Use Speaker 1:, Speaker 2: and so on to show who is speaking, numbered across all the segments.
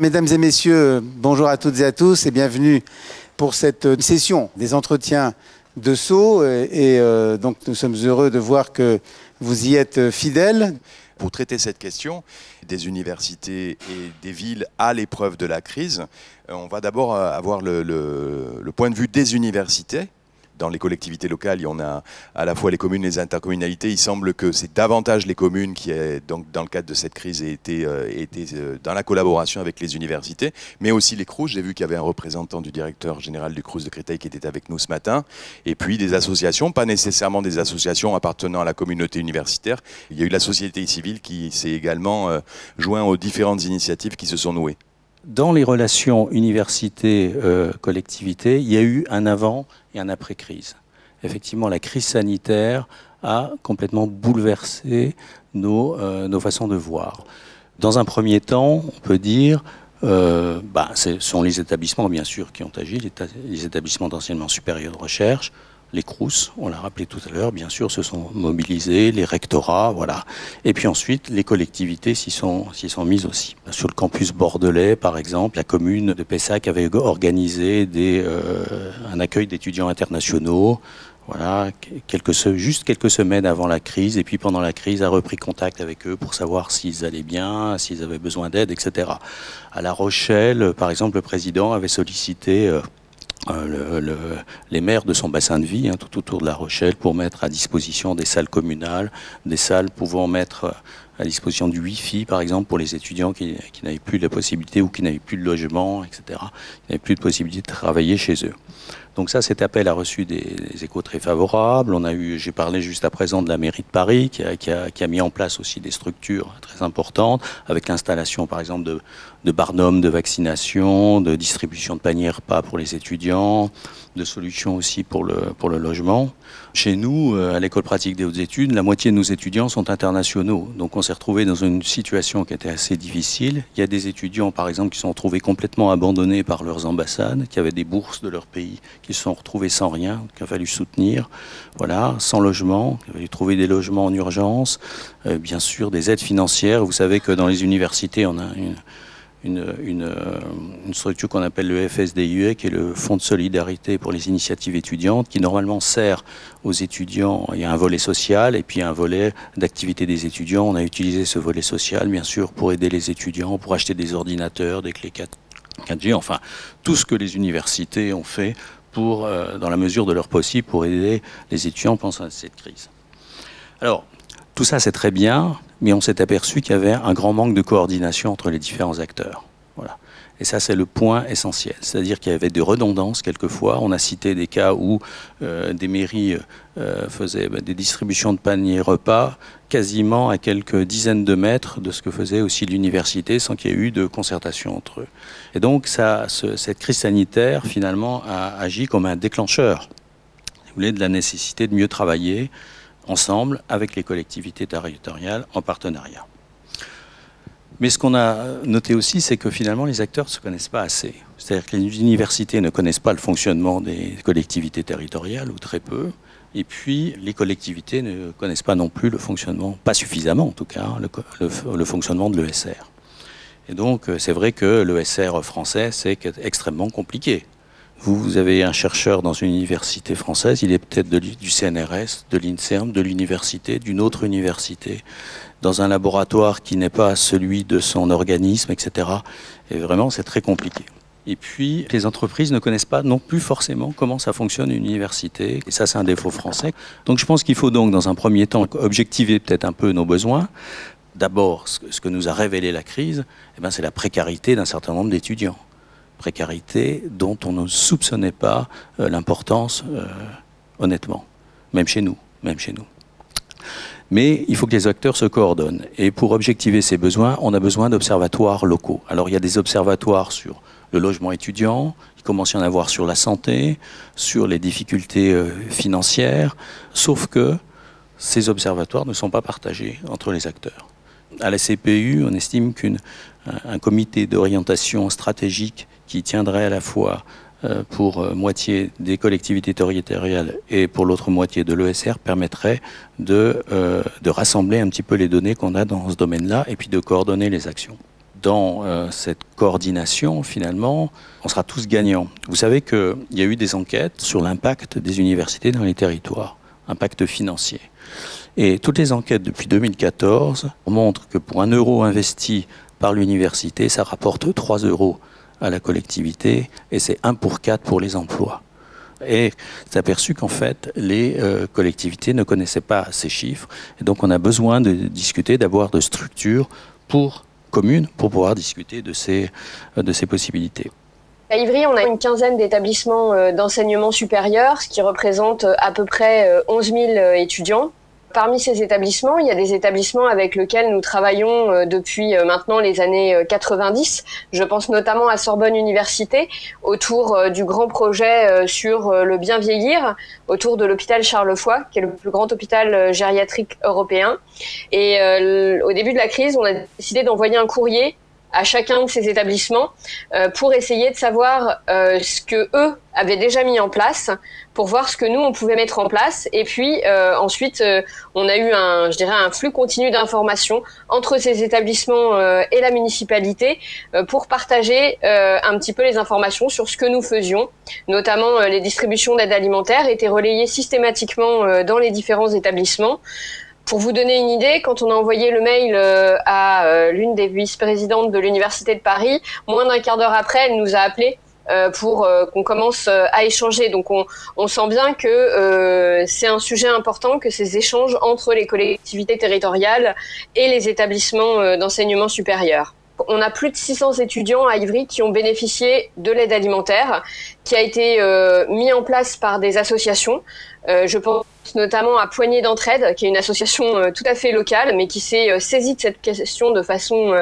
Speaker 1: Mesdames et messieurs, bonjour à toutes et à tous et bienvenue pour cette session des entretiens de Sceaux. Donc nous sommes heureux de voir que vous y êtes fidèles.
Speaker 2: Pour traiter cette question des universités et des villes à l'épreuve de la crise, on va d'abord avoir le point de vue des universités. Dans les collectivités locales, il y en a à la fois les communes et les intercommunalités. Il semble que c'est davantage les communes qui, donc, dans le cadre de cette crise, aient été dans la collaboration avec les universités, mais aussi les Crous. J'ai vu qu'il y avait un représentant du directeur général du Crous de Créteil qui était avec nous ce matin. Et puis des associations, pas nécessairement des associations appartenant à la communauté universitaire. Il y a eu la société civile qui s'est également joint aux différentes initiatives qui se sont nouées.
Speaker 3: Dans les relations université-collectivité, il y a eu un avant et un après-crise. Effectivement, la crise sanitaire a complètement bouleversé nos façons de voir. Dans un premier temps, on peut dire, ce sont les établissements, bien sûr, qui ont agi, les établissements d'enseignement supérieur de recherche. Les Crous, on l'a rappelé tout à l'heure, bien sûr, se sont mobilisés, les rectorats, voilà. Et puis ensuite, les collectivités s'y sont mises aussi. Sur le campus bordelais, par exemple, la commune de Pessac avait organisé un accueil d'étudiants internationaux, voilà, juste quelques semaines avant la crise, et puis pendant la crise, a repris contact avec eux pour savoir s'ils allaient bien, s'ils avaient besoin d'aide, etc. À La Rochelle, par exemple, le président avait sollicité les maires de son bassin de vie, tout autour de La Rochelle, pour mettre à disposition des salles communales, des salles pouvant mettre à disposition du Wi-Fi, par exemple, pour les étudiants qui n'avaient plus la possibilité ou qui n'avaient plus de logement, etc., qui n'avaient plus de possibilité de travailler chez eux. Donc ça, cet appel a reçu des échos très favorables. J'ai parlé juste à présent de la mairie de Paris, qui a mis en place aussi des structures très importantes, avec l'installation, par exemple, de barnums de vaccination, de distribution de paniers repas pour les étudiants, de solutions aussi pour le logement. Chez nous, à l'école pratique des hautes études, la moitié de nos étudiants sont internationaux. Donc on s'est retrouvés dans une situation qui était assez difficile. Il y a des étudiants, par exemple, qui se sont retrouvés complètement abandonnés par leurs ambassades, qui avaient des bourses de leur pays, qui se sont retrouvés sans rien, qu'il a fallu soutenir, voilà, sans logement, il a fallu trouver des logements en urgence, bien sûr des aides financières. Vous savez que dans les universités, on a une structure qu'on appelle le FSDIE, qui est le Fonds de solidarité pour les initiatives étudiantes, qui normalement sert aux étudiants. Il y a un volet social et puis un volet d'activité des étudiants. On a utilisé ce volet social, bien sûr, pour aider les étudiants, pour acheter des ordinateurs, des clés 4G, enfin, tout ce que les universités ont fait pour, dans la mesure de leur possible, pour aider les étudiants pendant cette crise. Alors, tout ça, c'est très bien, mais on s'est aperçu qu'il y avait un grand manque de coordination entre les différents acteurs. Voilà. Et ça, c'est le point essentiel. C'est-à-dire qu'il y avait des redondances quelquefois. On a cité des cas où des mairies faisaient des distributions de paniers repas quasiment à quelques dizaines de mètres de ce que faisait aussi l'université, sans qu'il y ait eu de concertation entre eux. Et donc, cette crise sanitaire, finalement, a agi comme un déclencheur, si vous voulez, de la nécessité de mieux travailler ensemble avec les collectivités territoriales en partenariat. Mais ce qu'on a noté aussi, c'est que finalement les acteurs ne se connaissent pas assez. C'est-à-dire que les universités ne connaissent pas le fonctionnement des collectivités territoriales, ou très peu, et puis les collectivités ne connaissent pas non plus le fonctionnement, pas suffisamment en tout cas, le fonctionnement de l'ESR. Et donc c'est vrai que l'ESR français, c'est extrêmement compliqué. Vous avez un chercheur dans une université française, il est peut-être du CNRS, de l'INSERM, de l'université, d'une autre université, dans un laboratoire qui n'est pas celui de son organisme, etc. Et vraiment, c'est très compliqué. Et puis, les entreprises ne connaissent pas non plus forcément comment ça fonctionne une université. Et ça, c'est un défaut français. Donc, je pense qu'il faut donc, dans un premier temps, objectiver peut-être un peu nos besoins. D'abord, ce que nous a révélé la crise, c'est la précarité d'un certain nombre d'étudiants. Précarité dont on ne soupçonnait pas l'importance, honnêtement, même chez nous. Mais il faut que les acteurs se coordonnent. Et pour objectiver ces besoins, on a besoin d'observatoires locaux. Alors il y a des observatoires sur le logement étudiant, il commence à y en avoir sur la santé, sur les difficultés financières, sauf que ces observatoires ne sont pas partagés entre les acteurs. À la CPU, on estime qu'un comité d'orientation stratégique qui tiendrait à la fois pour moitié des collectivités territoriales et pour l'autre moitié de l'ESR permettrait de rassembler un petit peu les données qu'on a dans ce domaine-là et puis de coordonner les actions. dans cette coordination, finalement, on sera tous gagnants. Vous savez qu'il y a eu des enquêtes sur l'impact des universités dans les territoires, impact financier. Et toutes les enquêtes depuis 2014 montrent que pour 1 euro investi par l'université, ça rapporte 3 euros à la collectivité et c'est 1 pour 4 pour les emplois. Et c'est aperçu qu'en fait, les collectivités ne connaissaient pas ces chiffres. Et donc, on a besoin de discuter, d'avoir de structures communes pour pouvoir discuter de ces possibilités.
Speaker 4: À Ivry, on a une quinzaine d'établissements d'enseignement supérieur, ce qui représente à peu près 11 000 étudiants. Parmi ces établissements, il y a des établissements avec lesquels nous travaillons depuis maintenant les années 90. Je pense notamment à Sorbonne Université, autour du grand projet sur le bien vieillir, autour de l'hôpital Charles-Foix, qui est le plus grand hôpital gériatrique européen. Et au début de la crise, on a décidé d'envoyer un courrier à chacun de ces établissements pour essayer de savoir ce que eux avaient déjà mis en place, pour voir ce que nous on pouvait mettre en place. Et puis ensuite on a eu un flux continu d'informations entre ces établissements et la municipalité pour partager un petit peu les informations sur ce que nous faisions, notamment les distributions d'aide alimentaire étaient relayées systématiquement dans les différents établissements. Pour vous donner une idée, quand on a envoyé le mail à l'une des vice-présidentes de l'Université de Paris, moins d'un quart d'heure après, elle nous a appelés pour qu'on commence à échanger. Donc on sent bien que c'est un sujet important, que ces échanges entre les collectivités territoriales et les établissements d'enseignement supérieur. On a plus de 600 étudiants à Ivry qui ont bénéficié de l'aide alimentaire, qui a été mis en place par des associations. Je pense notamment à Poignée d'Entraide, qui est une association tout à fait locale, mais qui s'est saisie de cette question de façon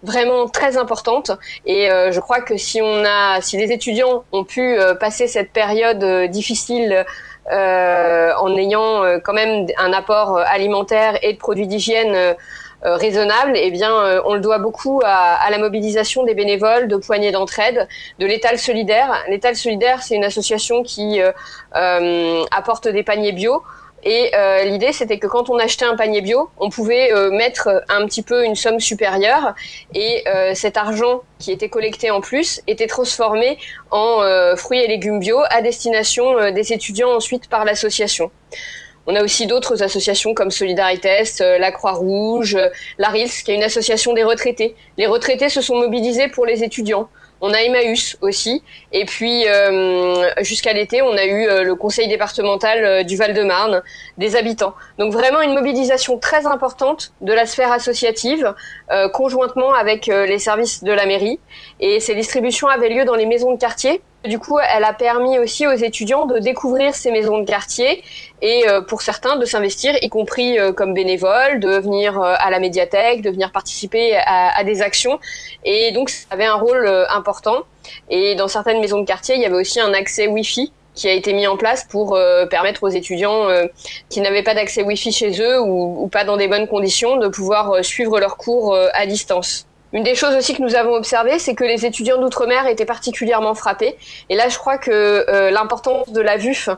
Speaker 4: vraiment très importante. Et je crois que si les étudiants ont pu passer cette période difficile en ayant quand même un apport alimentaire et de produits d'hygiène raisonnable, eh bien, on le doit beaucoup à la mobilisation des bénévoles de Poignée d'Entraide, de l'Étal Solidaire. L'Étal Solidaire, c'est une association qui apporte des paniers bio. Et l'idée, c'était que quand on achetait un panier bio, on pouvait mettre un petit peu une somme supérieure et cet argent qui était collecté en plus était transformé en fruits et légumes bio à destination des étudiants ensuite par l'association. On a aussi d'autres associations comme Solidarités, la Croix-Rouge, l'ARILS, qui est une association des retraités. Les retraités se sont mobilisés pour les étudiants. On a Emmaüs aussi. Et puis, jusqu'à l'été, on a eu le conseil départemental du Val-de-Marne, des habitants. Donc vraiment une mobilisation très importante de la sphère associative, conjointement avec les services de la mairie. Et ces distributions avaient lieu dans les maisons de quartier. Du coup, elle a permis aussi aux étudiants de découvrir ces maisons de quartier et pour certains de s'investir, y compris comme bénévoles, de venir à la médiathèque, de venir participer à des actions. Et donc, ça avait un rôle important. Et dans certaines maisons de quartier, il y avait aussi un accès Wi-Fi qui a été mis en place pour permettre aux étudiants qui n'avaient pas d'accès Wi-Fi chez eux ou pas dans des bonnes conditions de pouvoir suivre leurs cours à distance. Une des choses aussi que nous avons observé, c'est que les étudiants d'outre-mer étaient particulièrement frappés. Et là, je crois que l'importance de la VUF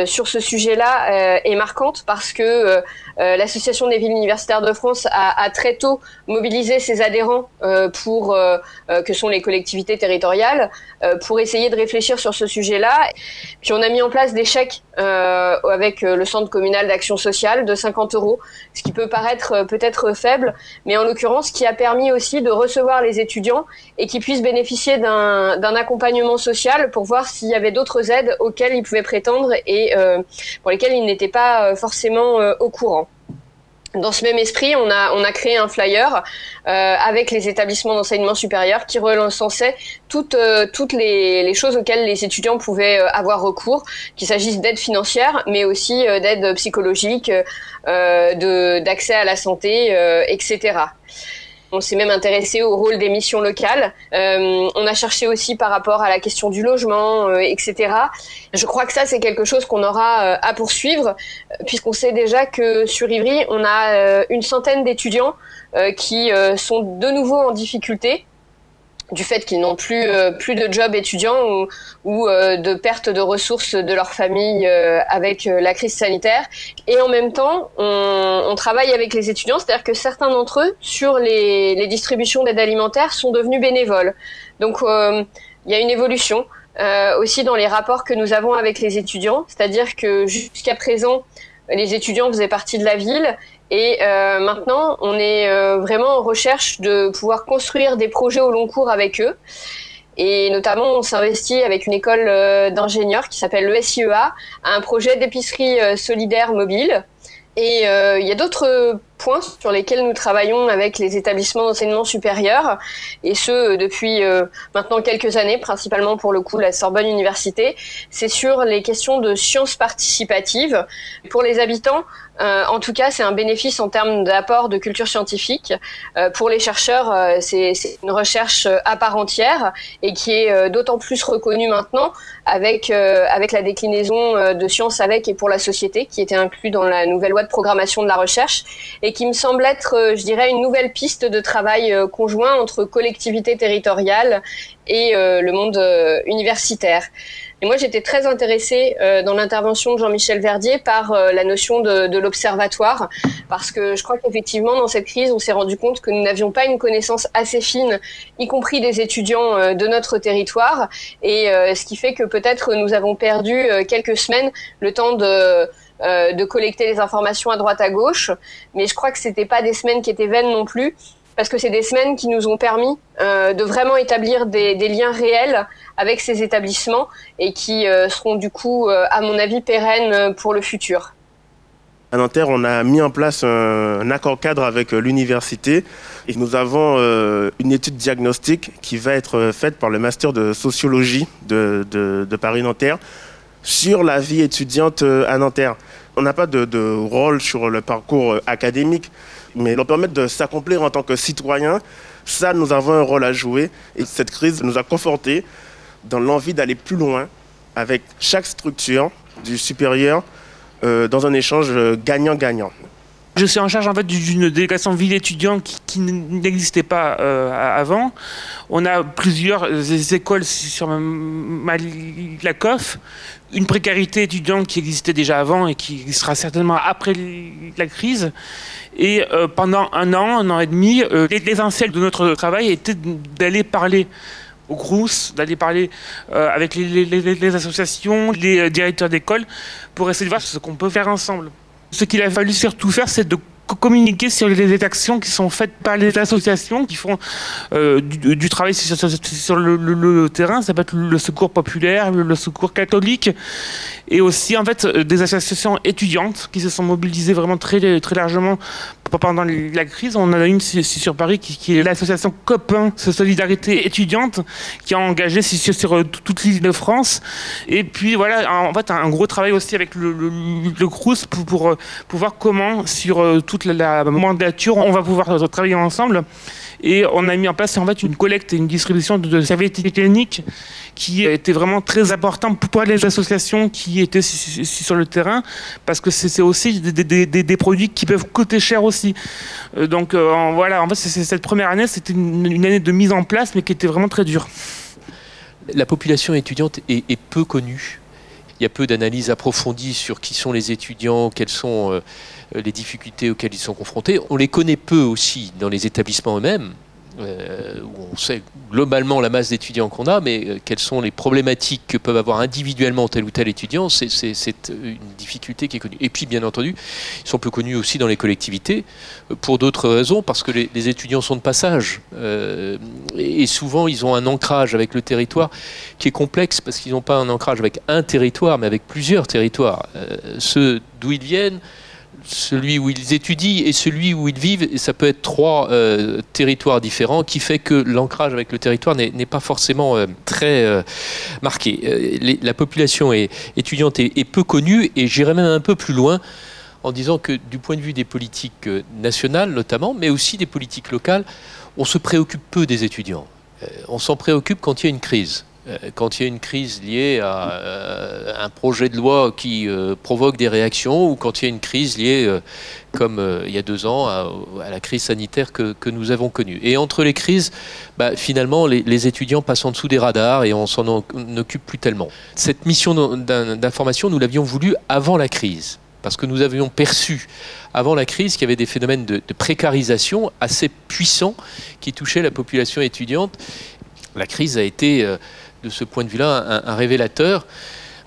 Speaker 4: sur ce sujet-là est marquante parce que l'Association des villes universitaires de France a très tôt mobilisé ses adhérents que sont les collectivités territoriales pour essayer de réfléchir sur ce sujet-là. Puis on a mis en place des chèques avec le Centre communal d'action sociale de 50 €, ce qui peut paraître peut-être faible, mais en l'occurrence qui a permis aussi de recevoir les étudiants et qu'ils puissent bénéficier d'un accompagnement social pour voir s'il y avait d'autres aides auxquelles ils pouvaient prétendre et pour lesquelles ils n'étaient pas forcément au courant. Dans ce même esprit, on a créé un flyer avec les établissements d'enseignement supérieur qui recensait toutes les choses auxquelles les étudiants pouvaient avoir recours, qu'il s'agisse d'aide financière, mais aussi d'aide psychologique, d'accès à la santé, etc. On s'est même intéressé au rôle des missions locales. On a cherché aussi par rapport à la question du logement, etc. Je crois que ça, c'est quelque chose qu'on aura à poursuivre, puisqu'on sait déjà que sur Ivry, on a une centaine d'étudiants qui sont de nouveau en difficulté. du fait qu'ils n'ont plus de job étudiant ou de perte de ressources de leur famille avec la crise sanitaire. Et en même temps, on travaille avec les étudiants, c'est-à-dire que certains d'entre eux, sur les distributions d'aide alimentaire, sont devenus bénévoles. Donc, il y a une évolution aussi dans les rapports que nous avons avec les étudiants, c'est-à-dire que jusqu'à présent, les étudiants faisaient partie de la ville et maintenant, on est vraiment en recherche de pouvoir construire des projets au long cours avec eux. Et notamment, on s'investit avec une école d'ingénieurs qui s'appelle le SIEA à un projet d'épicerie solidaire mobile. Et il y a d'autres points sur lesquels nous travaillons avec les établissements d'enseignement supérieur, et ce depuis maintenant quelques années, principalement pour le coup la Sorbonne Université. C'est sur les questions de sciences participatives. Pour les habitants, en tout cas, c'est un bénéfice en termes d'apport de culture scientifique. Pour les chercheurs, c'est une recherche à part entière et qui est d'autant plus reconnue maintenant avec la déclinaison de sciences avec et pour la société qui était inclus dans la nouvelle loi de programmation de la recherche et qui me semble être, je dirais, une nouvelle piste de travail conjoint entre collectivités territoriales et le monde universitaire. Et moi, j'étais très intéressée dans l'intervention de Jean-Michel Verdier par la notion de l'observatoire, parce que je crois qu'effectivement, dans cette crise, on s'est rendu compte que nous n'avions pas une connaissance assez fine, y compris des étudiants de notre territoire, et ce qui fait que peut-être nous avons perdu quelques semaines le temps de collecter les informations à droite à gauche, mais je crois que c'était pas des semaines qui étaient vaines non plus, parce que c'est des semaines qui nous ont permis de vraiment établir des liens réels avec ces établissements et qui seront du coup, à mon avis, pérennes pour le futur.
Speaker 5: À Nanterre, on a mis en place un accord cadre avec l'université et nous avons une étude diagnostique qui va être faite par le master de sociologie de Paris-Nanterre sur la vie étudiante à Nanterre. On n'a pas de rôle sur le parcours académique, mais leur permettre de s'accomplir en tant que citoyen, ça, nous avons un rôle à jouer. Et cette crise nous a confortés dans l'envie d'aller plus loin avec chaque structure du supérieur dans un échange gagnant-gagnant.
Speaker 6: Je suis en charge en fait d'une délégation ville étudiante qui n'existait pas avant. On a plusieurs écoles sur la COF, une précarité étudiante qui existait déjà avant et qui sera certainement après la crise. Et pendant un an et demi, l'essentiel de notre travail était d'aller parler au Crous, d'aller parler avec les associations, les directeurs d'école, pour essayer de voir ce qu'on peut faire ensemble. Ce qu'il a fallu surtout faire, c'est de communiquer sur les actions qui sont faites par les associations qui font du travail sur le terrain. Ça peut être le secours populaire, le secours catholique, et aussi en fait des associations étudiantes qui se sont mobilisées vraiment très largement pendant la crise. On en a une sur Paris qui est l'association Copain Solidarité étudiante qui a engagé sur toute l'île de France. Et puis voilà, en fait un gros travail aussi avec le Crous pour voir comment sur toute la mandature on va pouvoir travailler ensemble. Et on a mis en place en fait une collecte et une distribution de serviettes hygiéniques qui était vraiment très important pour les associations qui étaient sur le terrain, parce que c'est aussi des produits qui peuvent coûter cher aussi. Donc voilà, en fait cette première année c'était une année de mise en place, mais qui était vraiment très dure.
Speaker 7: La population étudiante est peu connue. Il y a peu d'analyses approfondies sur qui sont les étudiants, quelles sont les difficultés auxquelles ils sont confrontés. On les connaît peu aussi dans les établissements eux-mêmes, où on sait globalement la masse d'étudiants qu'on a, mais quelles sont les problématiques que peuvent avoir individuellement tel ou tel étudiant, c'est une difficulté qui est connue. Et puis, bien entendu, ils sont peu connus aussi dans les collectivités, pour d'autres raisons, parce que les étudiants sont de passage. Et souvent, ils ont un ancrage avec le territoire qui est complexe, parce qu'ils n'ont pas un ancrage avec un territoire, mais avec plusieurs territoires. Ceux d'où ils viennent, celui où ils étudient et celui où ils vivent, et ça peut être trois territoires différents, qui fait que l'ancrage avec le territoire n'est pas forcément très marqué. La population étudiante est peu connue, et j'irais même un peu plus loin en disant que du point de vue des politiques nationales notamment, mais aussi des politiques locales, on se préoccupe peu des étudiants. On s'en préoccupe quand il y a une crise. Quand il y a une crise liée à un projet de loi qui provoque des réactions, ou quand il y a une crise liée, comme il y a 2 ans, à la crise sanitaire que nous avons connue. Et entre les crises, finalement, les étudiants passent en dessous des radars et on s'en occupe plus tellement. Cette mission d'information, nous l'avions voulu avant la crise, parce que nous avions perçu avant la crise qu'il y avait des phénomènes de précarisation assez puissants qui touchaient la population étudiante. La crise a été, de ce point de vue-là, un révélateur,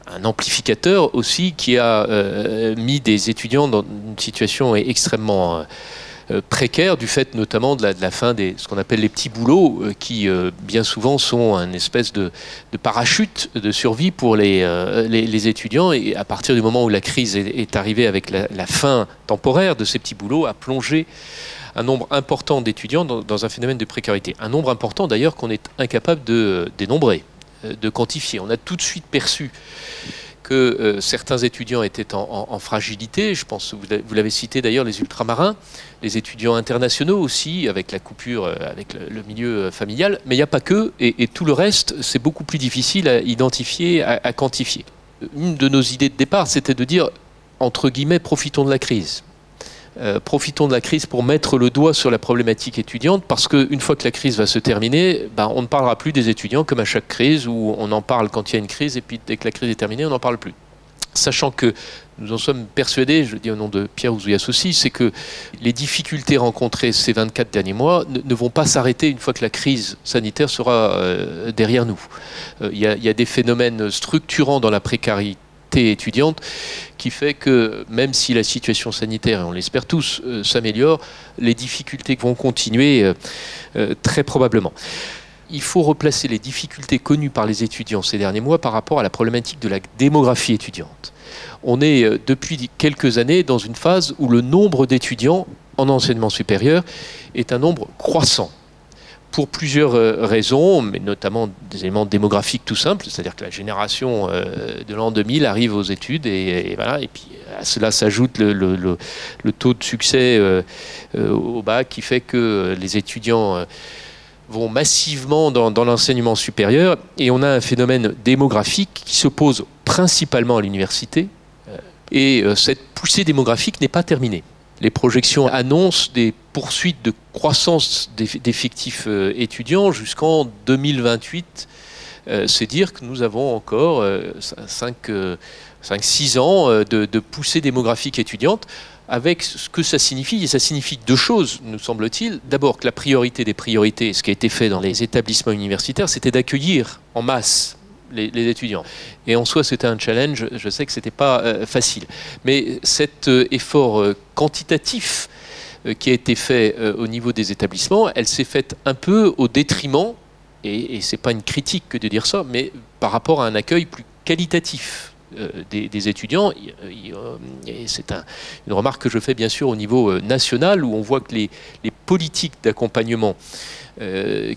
Speaker 7: un amplificateur aussi, qui a mis des étudiants dans une situation extrêmement précaire, du fait notamment de la fin de ce qu'on appelle les petits boulots, qui bien souvent sont une espèce de parachute de survie pour les étudiants. Et à partir du moment où la crise est arrivée avec la fin temporaire de ces petits boulots, a plongé un nombre important d'étudiants dans un phénomène de précarité. Un nombre important d'ailleurs qu'on est incapable de dénombrer, de quantifier. On a tout de suite perçu que certains étudiants étaient en fragilité. Je pense, vous l'avez cité d'ailleurs, les ultramarins, les étudiants internationaux aussi, avec la coupure avec le milieu familial. Mais il n'y a pas que, et tout le reste, c'est beaucoup plus difficile à identifier, à quantifier. Une de nos idées de départ, c'était de dire, entre guillemets, profitons de la crise. Profitons de la crise pour mettre le doigt sur la problématique étudiante, parce qu'une fois que la crise va se terminer, on ne parlera plus des étudiants comme à chaque crise, où on en parle quand il y a une crise, et puis dès que la crise est terminée, on n'en parle plus. Sachant que nous en sommes persuadés, je le dis au nom de Pierre Ouzoulias aussi, c'est que les difficultés rencontrées ces 24 derniers mois ne vont pas s'arrêter une fois que la crise sanitaire sera derrière nous. Il y a des phénomènes structurants dans la précarité étudiante qui fait que même si la situation sanitaire, et on l'espère tous, s'améliore, les difficultés vont continuer très probablement. Il faut replacer les difficultés connues par les étudiants ces derniers mois par rapport à la problématique de la démographie étudiante. On est depuis quelques années dans une phase où le nombre d'étudiants en enseignement supérieur est un nombre croissant. Pour plusieurs raisons, mais notamment des éléments démographiques tout simples, c'est-à-dire que la génération de l'an 2000 arrive aux études et voilà, et puis à cela s'ajoute le taux de succès au bac qui fait que les étudiants vont massivement dans l'enseignement supérieur, et on a un phénomène démographique qui se pose principalement à l'université, et cette poussée démographique n'est pas terminée. Les projections annoncent des poursuites de croissance d'effectifs étudiants jusqu'en 2028. C'est dire que nous avons encore 5-6 ans de poussée démographique étudiante, avec ce que ça signifie. Et ça signifie 2 choses, nous semble-t-il. D'abord que la priorité des priorités, ce qui a été fait dans les établissements universitaires, c'était d'accueillir en masse les étudiants. Et en soi, c'était un challenge. Je sais que ce n'était pas facile. Mais cet effort quantitatif qui a été fait au niveau des établissements, elle s'est faite un peu au détriment, et ce n'est pas une critique que de dire ça, mais par rapport à un accueil plus qualitatif des étudiants. Et c'est une remarque que je fais bien sûr au niveau national, où on voit que les politiques d'accompagnement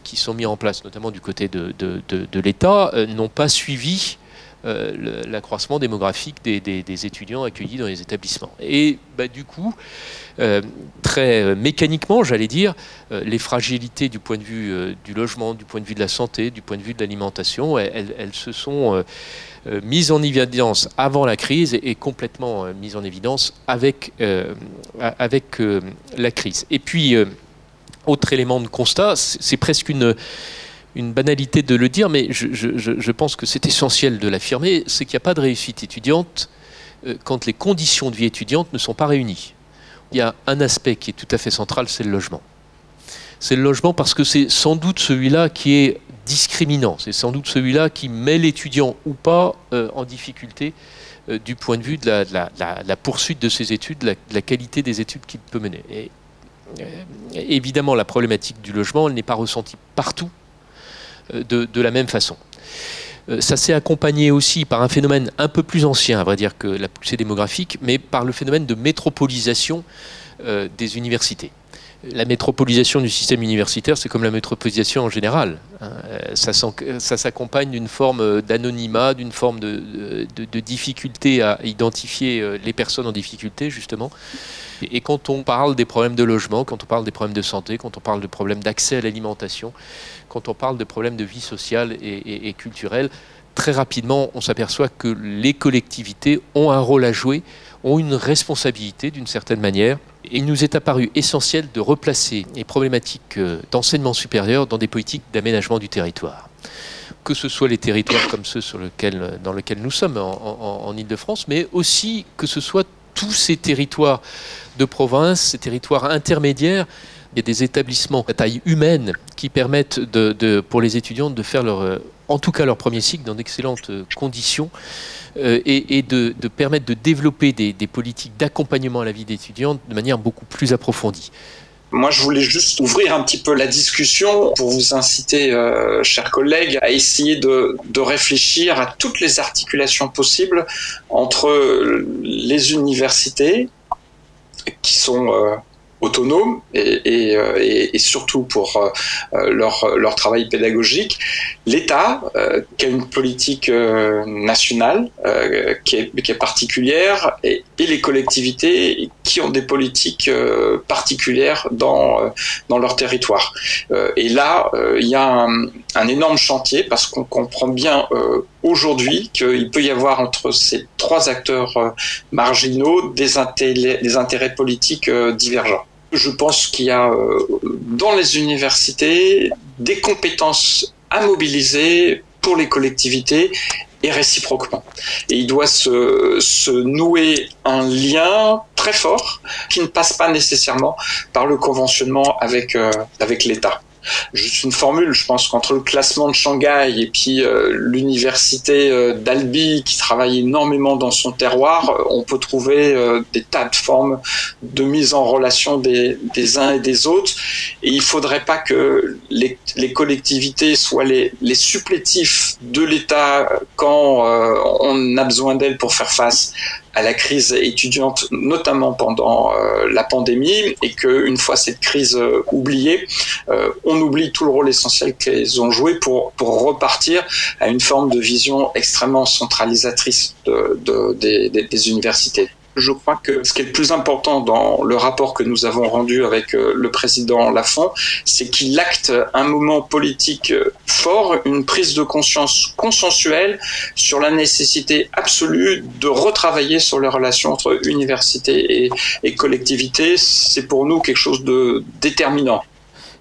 Speaker 7: qui sont mis en place, notamment du côté de l'État, n'ont pas suivi l'accroissement démographique des étudiants accueillis dans les établissements. Et du coup, très mécaniquement, j'allais dire, les fragilités du point de vue du logement, du point de vue de la santé, du point de vue de l'alimentation, elles se sont mises en évidence avant la crise et complètement mises en évidence avec la crise. Et puis, autre élément de constat, c'est presque une banalité de le dire, mais je pense que c'est essentiel de l'affirmer, c'est qu'il n'y a pas de réussite étudiante quand les conditions de vie étudiante ne sont pas réunies. Il y a un aspect qui est tout à fait central, c'est le logement. C'est le logement parce que c'est sans doute celui-là qui est discriminant, c'est sans doute celui-là qui met l'étudiant ou pas en difficulté du point de vue de la poursuite de ses études, de la qualité des études qu'il peut mener. Et, évidemment, la problématique du logement, elle n'est pas ressentie partout de la même façon. Ça s'est accompagné aussi par un phénomène un peu plus ancien, à vrai dire, que la poussée démographique, mais par le phénomène de métropolisation des universités. La métropolisation du système universitaire, c'est comme la métropolisation en général. Ça s'accompagne d'une forme d'anonymat, d'une forme de difficulté à identifier les personnes en difficulté, justement. Et quand on parle des problèmes de logement, quand on parle des problèmes de santé, quand on parle de problèmes d'accès à l'alimentation, quand on parle de problèmes de vie sociale et culturelle, très rapidement, on s'aperçoit que les collectivités ont un rôle à jouer, ont une responsabilité d'une certaine manière. Et il nous est apparu essentiel de replacer les problématiques d'enseignement supérieur dans des politiques d'aménagement du territoire. Que ce soit les territoires comme ceux dans lesquels nous sommes en Île-de-France, mais aussi que ce soit tous ces territoires de province, ces territoires intermédiaires. Il y a des établissements à taille humaine qui permettent pour les étudiants de faire en tout cas leur premier cycle dans d'excellentes conditions et de permettre de développer des politiques d'accompagnement à la vie d'étudiants de manière beaucoup plus approfondie.
Speaker 8: Moi, je voulais juste ouvrir un petit peu la discussion pour vous inciter, chers collègues, à essayer de réfléchir à toutes les articulations possibles entre les universités qui sont autonomes et surtout pour leur travail pédagogique, l'État qui a une politique nationale qui est particulière et les collectivités qui ont des politiques particulières dans leur territoire. Et là, il y a un énorme chantier parce qu'on comprend bien aujourd'hui qu'il peut y avoir entre ces trois acteurs marginaux des intérêts politiques divergents. Je pense qu'il y a dans les universités des compétences à mobiliser pour les collectivités et réciproquement. Et il doit se nouer un lien très fort qui ne passe pas nécessairement par le conventionnement avec l'État. Juste une formule, je pense qu'entre le classement de Shanghai et puis l'université d'Albi qui travaille énormément dans son terroir, on peut trouver des tas de formes de mise en relation des uns et des autres. Et il ne faudrait pas que les collectivités soient les supplétifs de l'État quand on a besoin d'elles pour faire face à la crise étudiante, notamment pendant la pandémie, et qu'une fois cette crise oubliée, on oublie tout le rôle essentiel qu'elles ont joué pour repartir à une forme de vision extrêmement centralisatrice des universités. Je crois que ce qui est le plus important dans le rapport que nous avons rendu avec le président Lafont, c'est qu'il acte un moment politique fort, une prise de conscience consensuelle sur la nécessité absolue de retravailler sur les relations entre université et collectivité. C'est pour nous quelque chose de déterminant.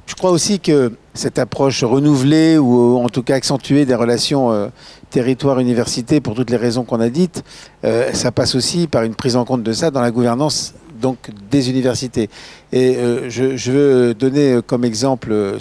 Speaker 1: Je crois aussi que cette approche renouvelée ou en tout cas accentuée des relations territoire-université, pour toutes les raisons qu'on a dites, ça passe aussi par une prise en compte de ça dans la gouvernance donc, des universités. Et je veux donner comme exemple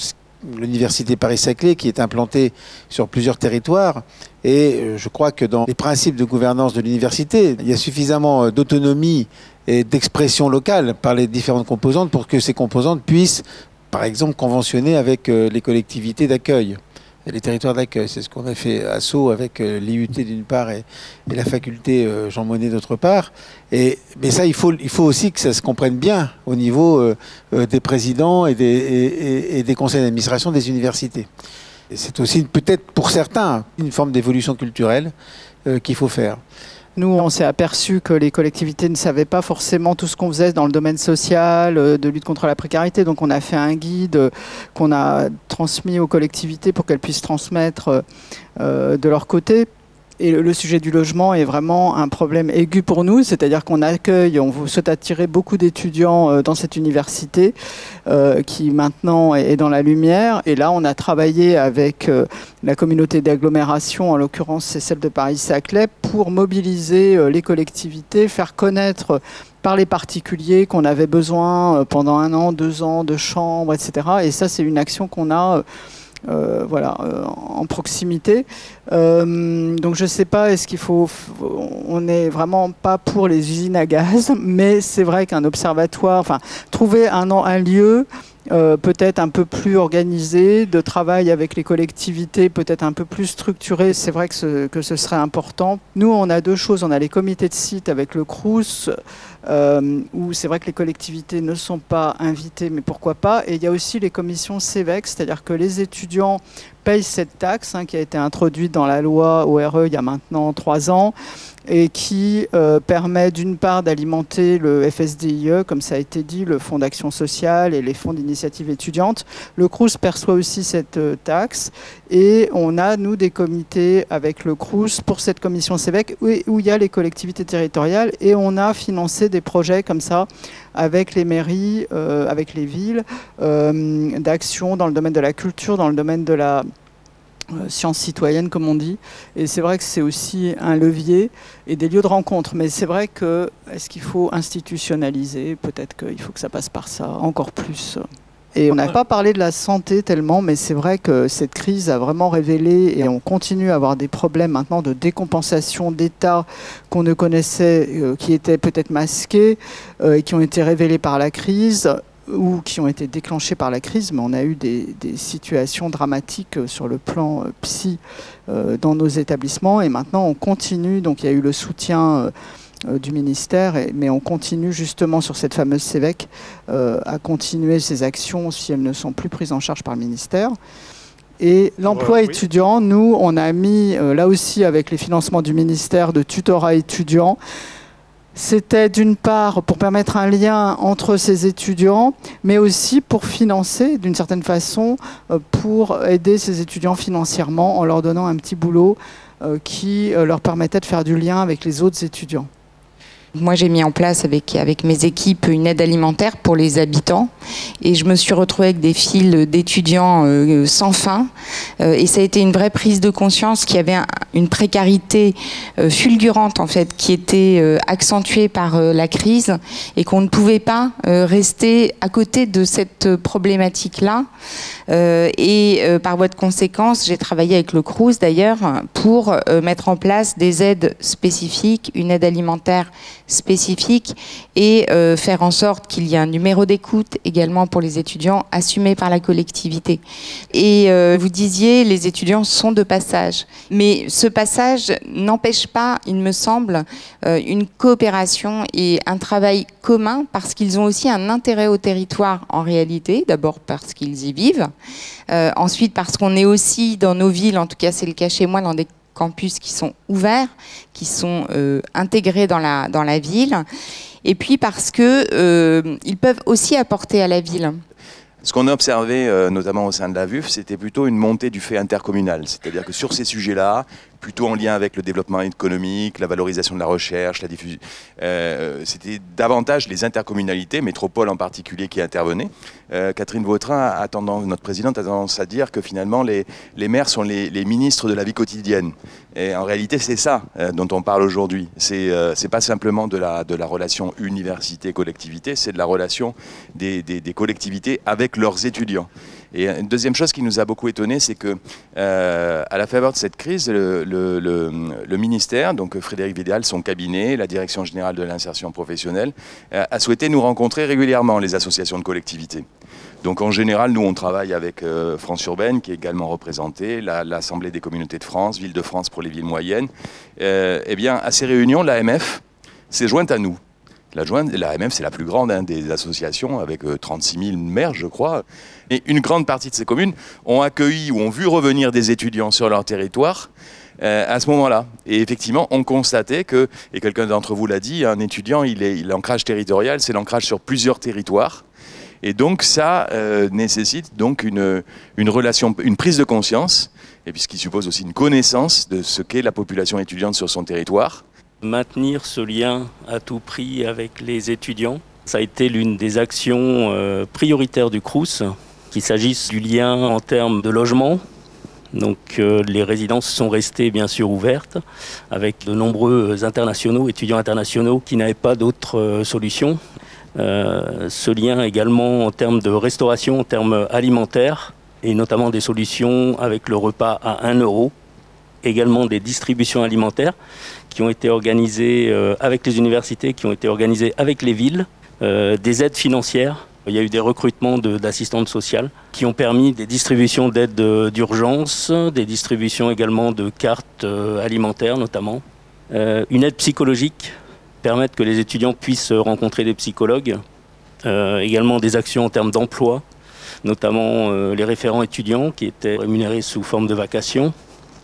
Speaker 1: l'université Paris-Saclay qui est implantée sur plusieurs territoires. Et je crois que dans les principes de gouvernance de l'université, il y a suffisamment d'autonomie et d'expression locale par les différentes composantes pour que ces composantes puissent, par exemple, conventionner avec les collectivités d'accueil. Les territoires d'accueil, c'est ce qu'on a fait à Sceaux avec l'IUT d'une part et la faculté Jean Monnet d'autre part. Mais ça, il faut aussi que ça se comprenne bien au niveau des présidents et des conseils d'administration des universités. Et c'est aussi peut-être pour certains une forme d'évolution culturelle qu'il faut faire.
Speaker 9: Nous, on s'est aperçu que les collectivités ne savaient pas forcément tout ce qu'on faisait dans le domaine social, de lutte contre la précarité. Donc on a fait un guide qu'on a transmis aux collectivités pour qu'elles puissent transmettre de leur côté. Et le sujet du logement est vraiment un problème aigu pour nous, c'est-à-dire qu'on accueille, on souhaite attirer beaucoup d'étudiants dans cette université qui maintenant est dans la lumière. Et là, on a travaillé avec la communauté d'agglomération, en l'occurrence c'est celle de Paris-Saclay, pour mobiliser les collectivités, faire connaître par les particuliers qu'on avait besoin pendant 1 an, 2 ans de chambres, etc. Et ça, c'est une action qu'on a en proximité. Donc je ne sais pas, est-ce qu'il faut... On n'est vraiment pas pour les usines à gaz, mais c'est vrai qu'un observatoire, enfin, trouver un lieu peut-être un peu plus organisé, de travail avec les collectivités, peut-être un peu plus structuré, c'est vrai que ce serait important. Nous, on a 2 choses. On a les comités de site avec le Crous, où c'est vrai que les collectivités ne sont pas invitées, mais pourquoi pas. Et il y a aussi les commissions CEVEC, c'est-à-dire que les étudiants payent cette taxe qui a été introduite dans la loi ORE il y a maintenant 3 ans, et qui permet d'une part d'alimenter le FSDIE, comme ça a été dit, le Fonds d'action sociale et les fonds d'initiative étudiante. Le Crous perçoit aussi cette taxe et on a, nous, des comités avec le Crous pour cette commission CEVEC où il y a les collectivités territoriales et on a financé des projets comme ça avec les mairies, avec les villes, d'action dans le domaine de la culture, dans le domaine de la science citoyenne, comme on dit. Et c'est vrai que c'est aussi un levier et des lieux de rencontre. Mais c'est vrai que, est-ce qu'il faut institutionnaliser? Peut-être qu'il faut que ça passe par ça, encore plus. Et on n'a pas parlé de la santé tellement, mais c'est vrai que cette crise a vraiment révélé, et on continue à avoir des problèmes maintenant de décompensation d'État qu'on ne connaissait, qui étaient peut-être masqués, et qui ont été révélés par la crise, ou qui ont été déclenchés par la crise, mais on a eu des situations dramatiques sur le plan psy dans nos établissements, et maintenant on continue, donc il y a eu le soutien du ministère, mais on continue justement sur cette fameuse CEVEC à continuer ces actions si elles ne sont plus prises en charge par le ministère. Et l'emploi étudiant, nous, on a mis, là aussi avec les financements du ministère, de tutorat étudiant. C'était d'une part pour permettre un lien entre ces étudiants, mais aussi pour financer d'une certaine façon, pour aider ces étudiants financièrement en leur donnant un petit boulot qui leur permettait de faire du lien avec les autres étudiants.
Speaker 10: Moi, j'ai mis en place avec mes équipes une aide alimentaire pour les habitants et je me suis retrouvée avec des files d'étudiants sans fin et ça a été une vraie prise de conscience qu'il y avait une précarité fulgurante en fait qui était accentuée par la crise et qu'on ne pouvait pas rester à côté de cette problématique-là. Par voie de conséquence, j'ai travaillé avec le Crous d'ailleurs pour mettre en place des aides spécifiques, une aide alimentaire spécifique et faire en sorte qu'il y ait un numéro d'écoute également pour les étudiants assumé par la collectivité. Et vous disiez, les étudiants sont de passage. Mais ce passage n'empêche pas, il me semble, une coopération et un travail commun parce qu'ils ont aussi un intérêt au territoire en réalité, d'abord parce qu'ils y vivent, ensuite parce qu'on est aussi dans nos villes, en tout cas c'est le cas chez moi, dans des campus qui sont ouverts, qui sont intégrés dans la ville, et puis parce que ils peuvent aussi apporter à la ville.
Speaker 2: Ce qu'on a observé, notamment au sein de la VUF, c'était plutôt une montée du fait intercommunal. C'est-à-dire que sur ces sujets-là, plutôt en lien avec le développement économique, la valorisation de la recherche, la diffusion, c'était davantage les intercommunalités, métropoles en particulier, qui intervenaient. Catherine Vautrin, notre présidente, a tendance à dire que finalement les maires sont les ministres de la vie quotidienne. Et en réalité, c'est ça dont on parle aujourd'hui. C'est pas simplement de la relation université-collectivité, c'est de la relation des collectivités avec leurs étudiants. Et une deuxième chose qui nous a beaucoup étonné, c'est que à la faveur de cette crise, le ministère, donc Frédéric Vidal, son cabinet, la Direction générale de l'insertion professionnelle, a souhaité nous rencontrer régulièrement, les associations de collectivités. Donc en général, nous on travaille avec France Urbaine, qui est également représentée, l'Assemblée des communautés de France, Ville de France pour les villes moyennes. Eh bien, à ces réunions, l'AMF s'est jointe à nous. L'AMF, c'est la plus grande des associations, avec 36 000 maires, je crois. Et une grande partie de ces communes ont accueilli ou ont vu revenir des étudiants sur leur territoire à ce moment-là. Et effectivement, on constatait que, et quelqu'un d'entre vous l'a dit, un étudiant, l'ancrage territorial, c'est l'ancrage sur plusieurs territoires. Et donc ça nécessite donc une relation, une prise de conscience, et puis ce qui suppose aussi une connaissance de ce qu'est la population étudiante sur son territoire.
Speaker 11: Maintenir ce lien à tout prix avec les étudiants, ça a été l'une des actions prioritaires du Crous, qu'il s'agisse du lien en termes de logement. Donc les résidences sont restées bien sûr ouvertes avec de nombreux internationaux, étudiants internationaux qui n'avaient pas d'autres solutions. Ce lien également en termes de restauration, en termes alimentaires et notamment des solutions avec le repas à 1 €. Également des distributions alimentaires qui ont été organisées avec les universités, qui ont été organisées avec les villes, des aides financières. Il y a eu des recrutements d'assistantes sociales qui ont permis des distributions d'aides d'urgence, des distributions également de cartes alimentaires notamment, une aide psychologique permettre que les étudiants puissent rencontrer des psychologues, également des actions en termes d'emploi, notamment les référents étudiants qui étaient rémunérés sous forme de vacations,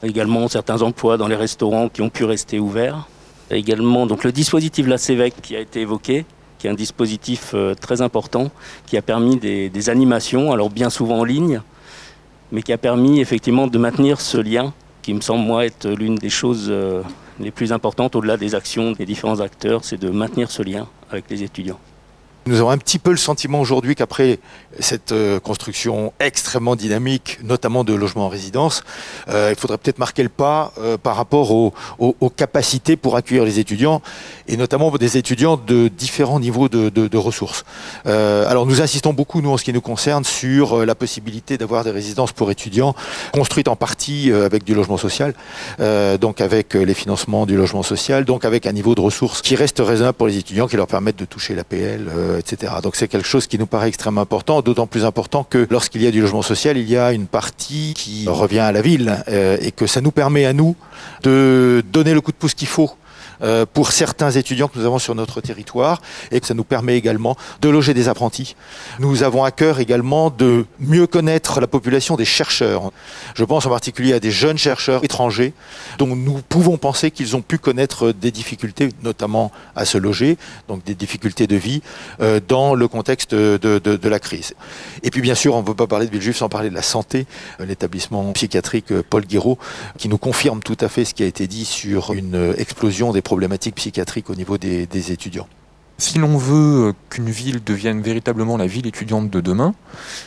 Speaker 11: également certains emplois dans les restaurants qui ont pu rester ouverts, également donc le dispositif La Sévec qui a été évoqué, qui est un dispositif très important, qui a permis des animations, alors bien souvent en ligne, mais qui a permis effectivement de maintenir ce lien, qui me semble moi être l'une des choses les plus importantes au-delà des actions des différents acteurs, c'est de maintenir ce lien avec les étudiants.
Speaker 12: Nous avons un petit peu le sentiment aujourd'hui qu'après cette construction extrêmement dynamique, notamment de logements en résidence, il faudrait peut-être marquer le pas par rapport aux capacités pour accueillir les étudiants, et notamment des étudiants de différents niveaux de ressources. Alors nous insistons beaucoup, nous, en ce qui nous concerne, sur la possibilité d'avoir des résidences pour étudiants construites en partie avec du logement social, donc avec les financements du logement social, donc avec un niveau de ressources qui reste raisonnable pour les étudiants, qui leur permettent de toucher l'APL, etc. Donc c'est quelque chose qui nous paraît extrêmement important, d'autant plus important que lorsqu'il y a du logement social, il y a une partie qui revient à la ville et que ça nous permet à nous de donner le coup de pouce qu'il faut pour certains étudiants que nous avons sur notre territoire, et que ça nous permet également de loger des apprentis. Nous avons à cœur également de mieux connaître la population des chercheurs. Je pense en particulier à des jeunes chercheurs étrangers dont nous pouvons penser qu'ils ont pu connaître des difficultés, notamment à se loger, donc des difficultés de vie dans le contexte de la crise. Et puis bien sûr, on ne peut pas parler de Villejuif sans parler de la santé, l'établissement psychiatrique Paul Guiraud, qui nous confirme tout à fait ce qui a été dit sur une explosion des problématiques psychiatriques au niveau des étudiants.
Speaker 13: Si l'on veut qu'une ville devienne véritablement la ville étudiante de demain,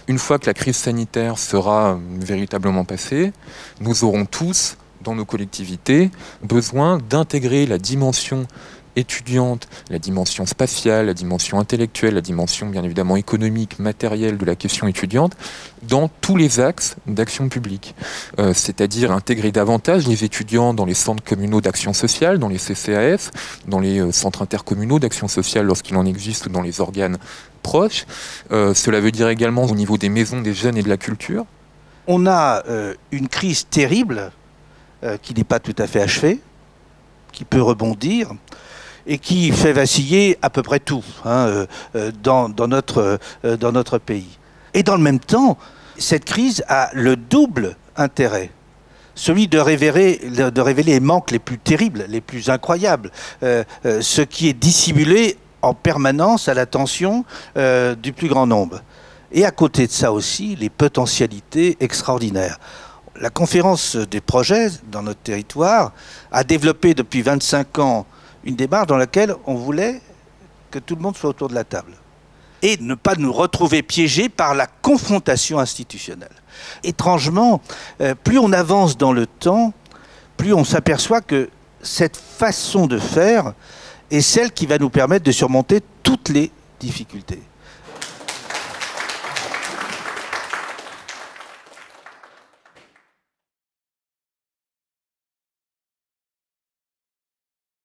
Speaker 13: une fois que la crise sanitaire sera véritablement passée, nous aurons tous, dans nos collectivités, besoin d'intégrer la dimension étudiante, la dimension spatiale, la dimension intellectuelle, la dimension bien évidemment économique, matérielle de la question étudiante dans tous les axes d'action publique. C'est-à-dire intégrer davantage les étudiants dans les centres communaux d'action sociale, dans les CCAS, dans les centres intercommunaux d'action sociale lorsqu'il en existe ou dans les organes proches. Cela veut dire également au niveau des maisons des jeunes et de la culture.
Speaker 14: On a une crise terrible qui n'est pas tout à fait achevée, qui peut rebondir, et qui fait vaciller à peu près tout dans notre pays. Et dans le même temps, cette crise a le double intérêt, celui de révéler les manques les plus terribles, les plus incroyables, ce qui est dissimulé en permanence à l'attention du plus grand nombre. Et à côté de ça aussi, les potentialités extraordinaires. La conférence des projets dans notre territoire a développé depuis 25 ans une démarche dans laquelle on voulait que tout le monde soit autour de la table et ne pas nous retrouver piégés par la confrontation institutionnelle. Étrangement, plus on avance dans le temps, plus on s'aperçoit que cette façon de faire est celle qui va nous permettre de surmonter toutes les difficultés.